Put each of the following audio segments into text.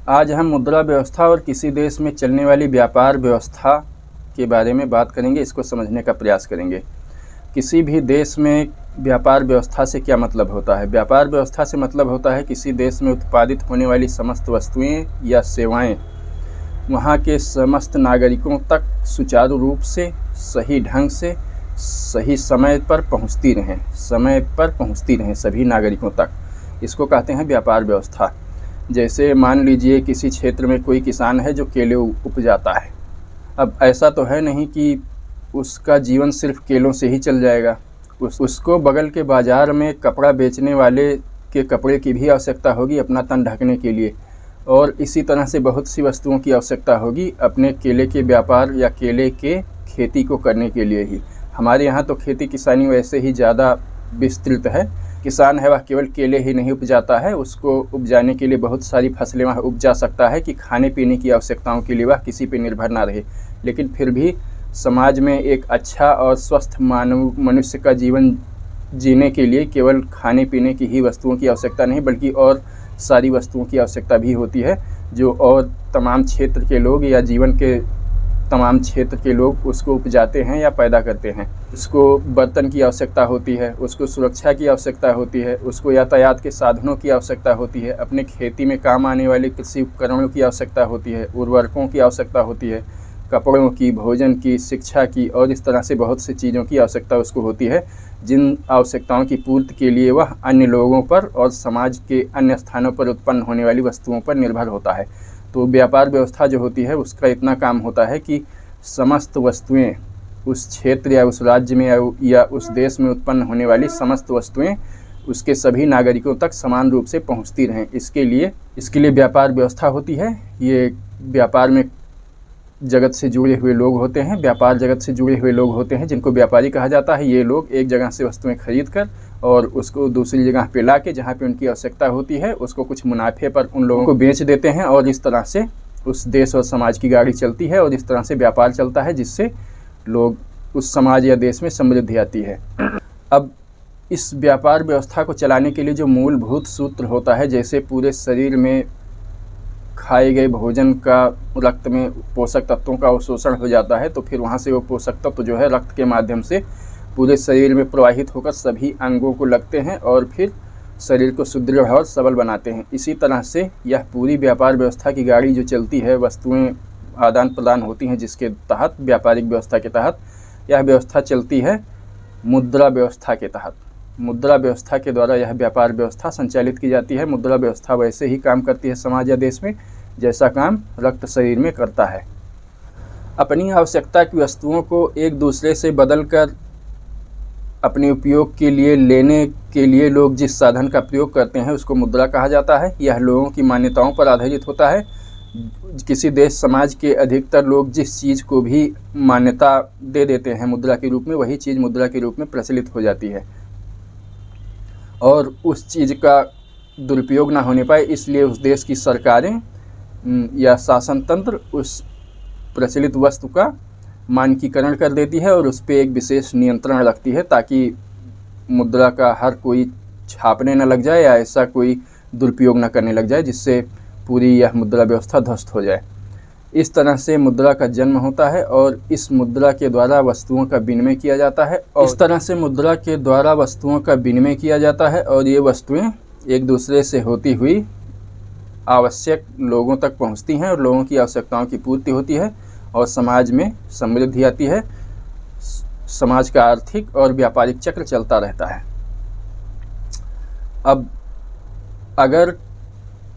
आज हम मुद्रा व्यवस्था और किसी देश में चलने वाली व्यापार व्यवस्था के बारे में बात करेंगे, इसको समझने का प्रयास करेंगे। किसी भी देश में व्यापार व्यवस्था से क्या मतलब होता है? व्यापार व्यवस्था से मतलब होता है किसी देश में उत्पादित होने वाली समस्त वस्तुएं या सेवाएं वहां के समस्त नागरिकों तक सुचारू रूप से, सही ढंग से, सही समय पर पहुंचती रहें सभी नागरिकों तक। इसको कहते हैं व्यापार व्यवस्था। जैसे मान लीजिए किसी क्षेत्र में कोई किसान है जो केले उपजाता है। अब ऐसा तो है नहीं कि उसका जीवन सिर्फ केलों से ही चल जाएगा। उसको बगल के बाज़ार में कपड़ा बेचने वाले के कपड़े की भी आवश्यकता होगी अपना तन ढकने के लिए, और इसी तरह से बहुत सी वस्तुओं की आवश्यकता होगी अपने केले के व्यापार या केले के खेती को करने के लिए ही। हमारे यहाँ तो खेती किसानी वैसे ही ज़्यादा विस्तृत है। किसान है वह केवल केले ही नहीं उपजाता है, उसको उपजाने के लिए बहुत सारी फसलें वह उपजा सकता है कि खाने पीने की आवश्यकताओं के लिए वह किसी पे निर्भर ना रहे। लेकिन फिर भी समाज में एक अच्छा और स्वस्थ मनुष्य का जीवन जीने के लिए केवल खाने पीने की ही वस्तुओं की आवश्यकता नहीं, बल्कि और सारी वस्तुओं की आवश्यकता भी होती है, जो और तमाम क्षेत्र के लोग या जीवन के तमाम क्षेत्र के लोग उसको उपजाते हैं या पैदा करते हैं। उसको बर्तन की आवश्यकता होती है, उसको सुरक्षा की आवश्यकता होती है, उसको यातायात के साधनों की आवश्यकता होती है, अपने खेती में काम आने वाले कृषि उपकरणों की आवश्यकता होती है, उर्वरकों की आवश्यकता होती है, कपड़ों की, भोजन की, शिक्षा की, और इस तरह से बहुत सी चीज़ों की आवश्यकता उसको होती है, जिन आवश्यकताओं की पूर्ति के लिए वह अन्य लोगों पर और समाज के अन्य स्थानों पर उत्पन्न होने वाली वस्तुओं पर निर्भर होता है। तो व्यापार व्यवस्था जो होती है उसका इतना काम होता है कि समस्त वस्तुएं उस क्षेत्र या उस राज्य में या उस देश में उत्पन्न होने वाली समस्त वस्तुएं उसके सभी नागरिकों तक समान रूप से पहुंचती रहें, इसके लिए व्यापार व्यवस्था होती है। ये व्यापार में जगत से जुड़े हुए लोग होते हैं, व्यापार जगत से जुड़े हुए लोग होते हैं जिनको व्यापारी कहा जाता है। ये लोग एक जगह से वस्तुएं खरीद कर और उसको दूसरी जगह पे ला के जहाँ पे उनकी आवश्यकता होती है उसको कुछ मुनाफे पर उन लोगों को बेच देते हैं, और इस तरह से उस देश और समाज की गाड़ी चलती है और इस तरह से व्यापार चलता है, जिससे लोग उस समाज या देश में समृद्धि आती है। अब इस व्यापार व्यवस्था को चलाने के लिए जो मूलभूत सूत्र होता है, जैसे पूरे शरीर में खाए गए भोजन का रक्त में पोषक तत्वों का अवशोषण हो जाता है, तो फिर वहाँ से वो पोषक तत्व जो है रक्त के माध्यम से पूरे शरीर में प्रवाहित होकर सभी अंगों को लगते हैं और फिर शरीर को सुदृढ़ और सबल बनाते हैं। इसी तरह से यह पूरी व्यापार व्यवस्था की गाड़ी जो चलती है, वस्तुएं आदान प्रदान होती हैं, जिसके तहत व्यापारिक व्यवस्था के तहत यह व्यवस्था चलती है मुद्रा व्यवस्था के तहत। मुद्रा व्यवस्था के द्वारा यह व्यापार व्यवस्था संचालित की जाती है। मुद्रा व्यवस्था वैसे ही काम करती है समाज या देश में जैसा काम रक्त शरीर में करता है। अपनी आवश्यकता की वस्तुओं को एक दूसरे से बदलकर अपने उपयोग के लिए लेने के लिए लोग जिस साधन का प्रयोग करते हैं उसको मुद्रा कहा जाता है। यह लोगों की मान्यताओं पर आधारित होता है। किसी देश समाज के अधिकतर लोग जिस चीज़ को भी मान्यता दे देते हैं मुद्रा के रूप में, वही चीज़ मुद्रा के रूप में प्रचलित हो जाती है, और उस चीज़ का दुरुपयोग ना होने पाए इसलिए उस देश की सरकारें या शासन तंत्र उस प्रचलित वस्तु का मानकीकरण कर देती है और उस पर एक विशेष नियंत्रण रखती है, ताकि मुद्रा का हर कोई छापने न लग जाए या ऐसा कोई दुरुपयोग न करने लग जाए जिससे पूरी यह मुद्रा व्यवस्था ध्वस्त हो जाए। इस तरह से मुद्रा का जन्म होता है और इस मुद्रा के द्वारा वस्तुओं का विनिमय किया जाता है, और इस तरह से मुद्रा के द्वारा वस्तुओं का विनिमय किया जाता है और ये वस्तुएं एक दूसरे से होती हुई आवश्यक लोगों तक पहुंचती हैं और लोगों की आवश्यकताओं की पूर्ति होती है और समाज में समृद्धि आती है। समाज का आर्थिक और व्यापारिक चक्र चलता रहता है। अब अगर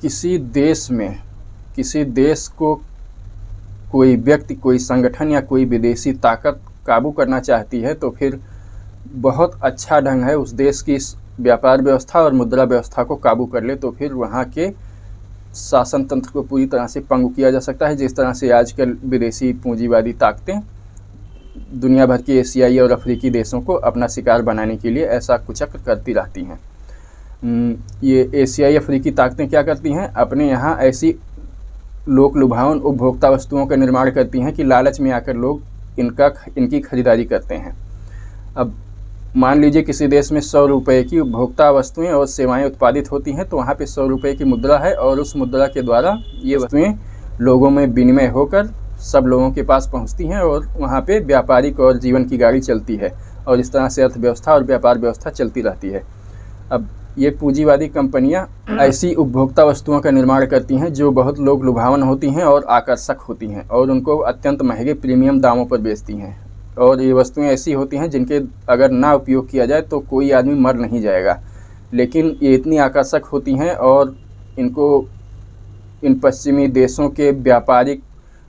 किसी देश को कोई व्यक्ति, कोई संगठन या कोई विदेशी ताकत काबू करना चाहती है तो फिर बहुत अच्छा ढंग है उस देश की व्यापार व्यवस्था और मुद्रा व्यवस्था को काबू कर ले तो फिर वहाँ के शासन तंत्र को पूरी तरह से पंगु किया जा सकता है। जिस तरह से आजकल विदेशी पूंजीवादी ताकतें दुनिया भर के एशियाई और अफ्रीकी देशों को अपना शिकार बनाने के लिए ऐसा कुचक्र करती रहती हैं। ये एशियाई अफ्रीकी ताकतें क्या करती हैं, अपने यहाँ ऐसी लोक लुभावन उपभोक्ता वस्तुओं का निर्माण करती हैं कि लालच में आकर लोग इनकी खरीदारी करते हैं। अब मान लीजिए किसी देश में 100 रुपये की उपभोक्ता वस्तुएं और सेवाएं उत्पादित होती हैं, तो वहाँ पे 100 रुपये की मुद्रा है और उस मुद्रा के द्वारा ये वस्तुएं लोगों में विनिमय होकर सब लोगों के पास पहुँचती हैं और वहाँ पे व्यापारिक और जीवन की गाड़ी चलती है और इस तरह से अर्थव्यवस्था और व्यापार व्यवस्था चलती रहती है। अब ये पूंजीवादी कंपनियां ऐसी उपभोक्ता वस्तुओं का निर्माण करती हैं जो बहुत लोग लुभावन होती हैं और आकर्षक होती हैं और उनको अत्यंत महंगे प्रीमियम दामों पर बेचती हैं। और ये वस्तुएं ऐसी होती हैं जिनके अगर ना उपयोग किया जाए तो कोई आदमी मर नहीं जाएगा, लेकिन ये इतनी आकर्षक होती हैं और इनको इन पश्चिमी देशों के व्यापारिक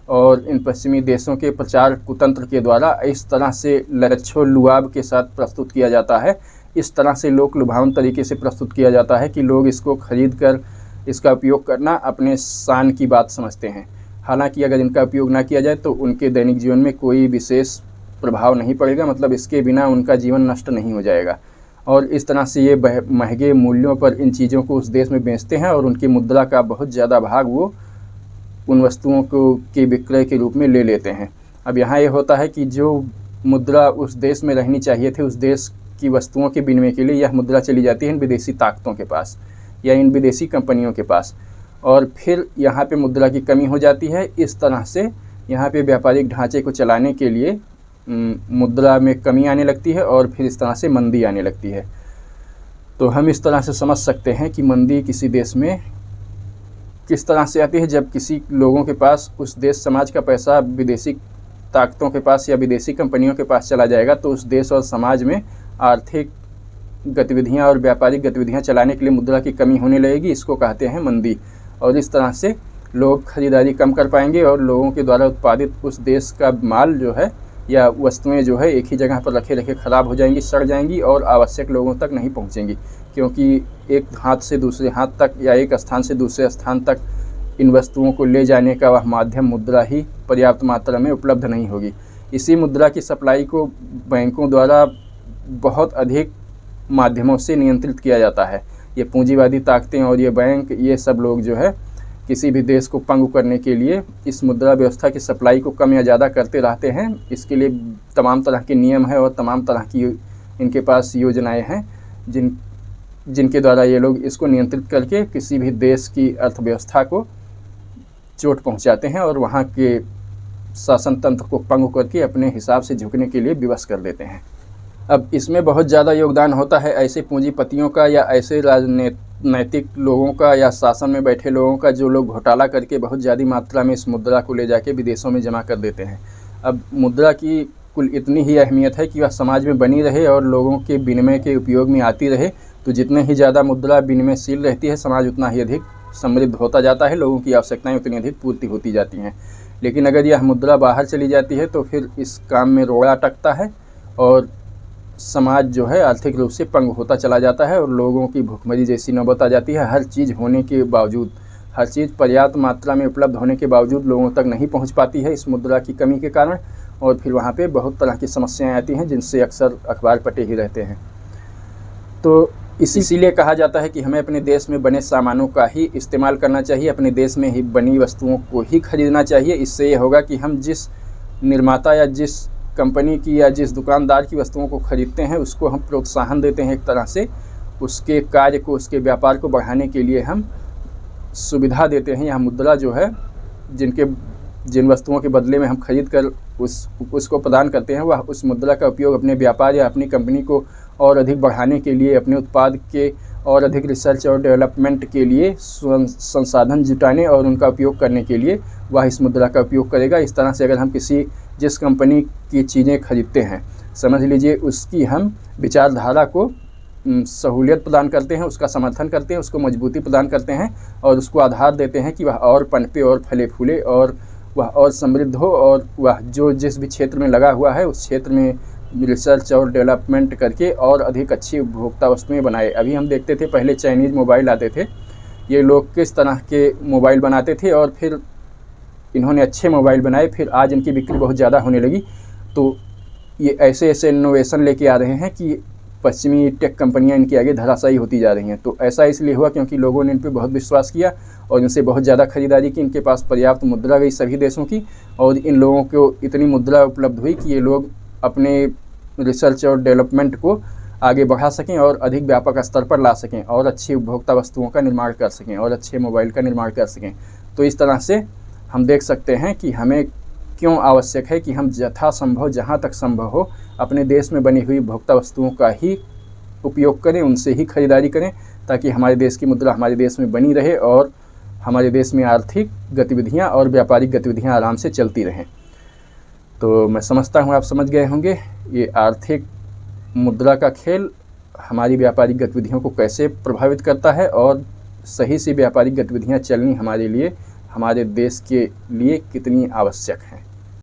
और इन पश्चिमी देशों के प्रचार कुतंत्र के द्वारा इस तरह से लच्छो लुआब के साथ प्रस्तुत किया जाता है, इस तरह से लोक लुभावन तरीके से प्रस्तुत किया जाता है कि लोग इसको खरीद कर इसका उपयोग करना अपने शान की बात समझते हैं। हालांकि अगर इनका उपयोग ना किया जाए तो उनके दैनिक जीवन में कोई विशेष प्रभाव नहीं पड़ेगा, मतलब इसके बिना उनका जीवन नष्ट नहीं हो जाएगा। और इस तरह से ये महंगे मूल्यों पर इन चीज़ों को उस देश में बेचते हैं और उनकी मुद्रा का बहुत ज़्यादा भाग वो उन वस्तुओं को के विक्रय के रूप में ले लेते हैं। अब यहाँ ये होता है कि जो मुद्रा उस देश में रहनी चाहिए थी, उस देश की वस्तुओं के विनिमय के लिए यह मुद्रा चली जाती है इन विदेशी ताकतों के पास या इन विदेशी कंपनियों के पास, और फिर यहाँ पे मुद्रा की कमी हो जाती है। इस तरह से यहाँ पे व्यापारिक ढांचे को चलाने के लिए मुद्रा में कमी आने लगती है और फिर इस तरह से मंदी आने लगती है। तो हम इस तरह से समझ सकते हैं कि मंदी किसी देश में किस तरह से आती है, जब किसी लोगों के पास उस देश समाज का पैसा विदेशी ताकतों के पास या विदेशी कंपनियों के पास चला जाएगा तो उस देश और समाज में आर्थिक गतिविधियां और व्यापारिक गतिविधियां चलाने के लिए मुद्रा की कमी होने लगेगी। इसको कहते हैं मंदी। और इस तरह से लोग खरीदारी कम कर पाएंगे और लोगों के द्वारा उत्पादित उस देश का माल जो है या वस्तुएं जो है एक ही जगह पर रखे रखे ख़राब हो जाएंगी, सड़ जाएंगी और आवश्यक लोगों तक नहीं पहुंचेंगी, क्योंकि एक हाथ से दूसरे हाथ तक या एक स्थान से दूसरे स्थान तक इन वस्तुओं को ले जाने का वह माध्यम मुद्रा ही पर्याप्त मात्रा में उपलब्ध नहीं होगी। इसी मुद्रा की सप्लाई को बैंकों द्वारा बहुत अधिक माध्यमों से नियंत्रित किया जाता है। ये पूंजीवादी ताकतें और ये बैंक, ये सब लोग जो है किसी भी देश को पंगु करने के लिए इस मुद्रा व्यवस्था की सप्लाई को कम या ज़्यादा करते रहते हैं। इसके लिए तमाम तरह के नियम है और तमाम तरह की इनके पास योजनाएं हैं जिनके द्वारा ये लोग इसको नियंत्रित करके किसी भी देश की अर्थव्यवस्था को चोट पहुंचाते हैं और वहाँ के शासन तंत्र को पंगु करके अपने हिसाब से झुकने के लिए विवश कर देते हैं। अब इसमें बहुत ज़्यादा योगदान होता है ऐसे पूंजीपतियों का या ऐसे राजनैतिक लोगों का या शासन में बैठे लोगों का जो लोग घोटाला करके बहुत ज़्यादा मात्रा में इस मुद्रा को ले जाके विदेशों में जमा कर देते हैं। अब मुद्रा की कुल इतनी ही अहमियत है कि वह समाज में बनी रहे और लोगों के विनिमय के उपयोग में आती रहे। तो जितने ही ज़्यादा मुद्रा विनिमयशील रहती है समाज उतना ही अधिक समृद्ध होता जाता है, लोगों की आवश्यकताएँ उतनी अधिक पूर्ति होती जाती हैं। लेकिन अगर यह मुद्रा बाहर चली जाती है तो फिर इस काम में रोड़ा अटकता है और समाज जो है आर्थिक रूप से पंग होता चला जाता है और लोगों की भुखमरी जैसी नौबत आ जाती है। हर चीज़ होने के बावजूद, हर चीज़ पर्याप्त मात्रा में उपलब्ध होने के बावजूद लोगों तक नहीं पहुंच पाती है इस मुद्रा की कमी के कारण, और फिर वहाँ पे बहुत तरह की समस्याएं आती हैं जिनसे अक्सर अखबार पटे ही रहते हैं। तो इसीलिए कहा जाता है कि हमें अपने देश में बने सामानों का ही इस्तेमाल करना चाहिए, अपने देश में ही बनी वस्तुओं को ही खरीदना चाहिए। इससे ये होगा कि हम जिस निर्माता या जिस कंपनी की या जिस दुकानदार की वस्तुओं को खरीदते हैं उसको हम प्रोत्साहन देते हैं, एक तरह से उसके कार्य को, उसके व्यापार को बढ़ाने के लिए हम सुविधा देते हैं। यह मुद्रा जो है जिन वस्तुओं के बदले में हम खरीद कर उसको प्रदान करते हैं, वह उस मुद्रा का उपयोग अपने व्यापार या अपनी कंपनी को और अधिक बढ़ाने के लिए, अपने उत्पाद के और अधिक रिसर्च और डेवलपमेंट के लिए, संसाधन जुटाने और उनका उपयोग करने के लिए वह इस मुद्रा का उपयोग करेगा। इस तरह से अगर हम जिस कंपनी की चीज़ें खरीदते हैं, समझ लीजिए उसकी हम विचारधारा को सहूलियत प्रदान करते हैं, उसका समर्थन करते हैं, उसको मजबूती प्रदान करते हैं और उसको आधार देते हैं कि वह और पनपे और फले फूले और वह और समृद्ध हो, और वह जो जिस भी क्षेत्र में लगा हुआ है उस क्षेत्र में रिसर्च और डेवलपमेंट करके और अधिक अच्छी उपभोक्ता वस्तुएं बनाए। अभी हम देखते थे पहले चाइनीज़ मोबाइल आते थे, ये लोग किस तरह के मोबाइल बनाते थे और फिर इन्होंने अच्छे मोबाइल बनाए, फिर आज इनकी बिक्री बहुत ज़्यादा होने लगी। तो ये ऐसे इनोवेशन लेके आ रहे हैं कि पश्चिमी टेक कंपनियां इनके आगे धराशायी होती जा रही हैं। तो ऐसा इसलिए हुआ क्योंकि लोगों ने इन पर बहुत विश्वास किया और इनसे बहुत ज़्यादा खरीदारी की। इनके पास पर्याप्त मुद्रा गई सभी देशों की और इन लोगों को इतनी मुद्रा उपलब्ध हुई कि ये लोग अपने रिसर्च और डेवलपमेंट को आगे बढ़ा सकें और अधिक व्यापक स्तर पर ला सकें और अच्छी उपभोक्ता वस्तुओं का निर्माण कर सकें और अच्छे मोबाइल का निर्माण कर सकें। तो इस तरह से हम देख सकते हैं कि हमें क्यों आवश्यक है कि हम यथासंभव जहाँ तक संभव हो अपने देश में बनी हुई उपभोक्ता वस्तुओं का ही उपयोग करें, उनसे ही खरीदारी करें, ताकि हमारे देश की मुद्रा हमारे देश में बनी रहे और हमारे देश में आर्थिक गतिविधियां और व्यापारिक गतिविधियां आराम से चलती रहें। तो मैं समझता हूं आप समझ गए होंगे ये आर्थिक मुद्रा का खेल हमारी व्यापारिक गतिविधियों को कैसे प्रभावित करता है और सही सी व्यापारिक गतिविधियां चलनी हमारे लिए, हमारे देश के लिए कितनी आवश्यक हैं।